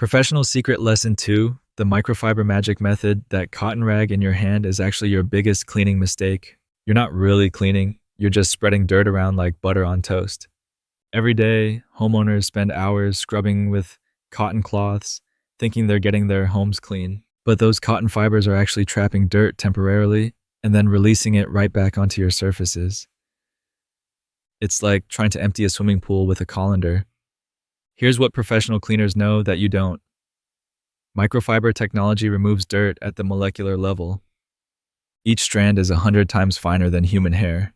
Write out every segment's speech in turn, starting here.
Professional secret lesson 2, the microfiber magic method. That cotton rag in your hand is actually your biggest cleaning mistake. You're not really cleaning, you're just spreading dirt around like butter on toast. Every day, homeowners spend hours scrubbing with cotton cloths, thinking they're getting their homes clean. But those cotton fibers are actually trapping dirt temporarily and then releasing it right back onto your surfaces. It's like trying to empty a swimming pool with a colander. Here's what professional cleaners know that you don't. Microfiber technology removes dirt at the molecular level. Each strand is 100 times finer than human hair,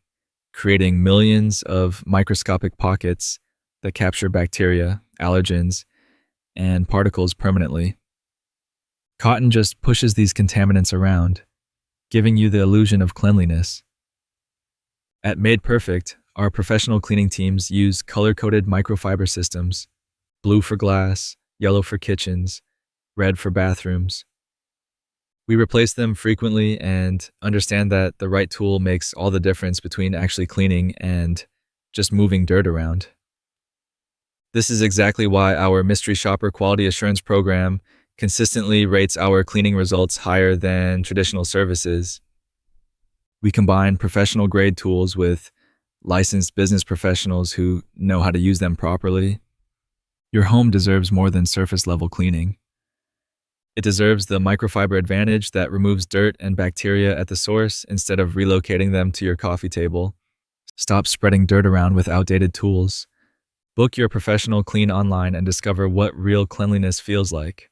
creating millions of microscopic pockets that capture bacteria, allergens, and particles permanently. Cotton just pushes these contaminants around, giving you the illusion of cleanliness. At Made Perfect, our professional cleaning teams use color-coded microfiber systems, blue for glass, yellow for kitchens, red for bathrooms. We replace them frequently and understand that the right tool makes all the difference between actually cleaning and just moving dirt around. This is exactly why our Mystery Shopper Quality Assurance Program consistently rates our cleaning results higher than traditional services. We combine professional grade tools with licensed business professionals who know how to use them properly. Your home deserves more than surface level cleaning. It deserves the microfiber advantage that removes dirt and bacteria at the source instead of relocating them to your coffee table. Stop spreading dirt around with outdated tools. Book your professional clean online and discover what real cleanliness feels like.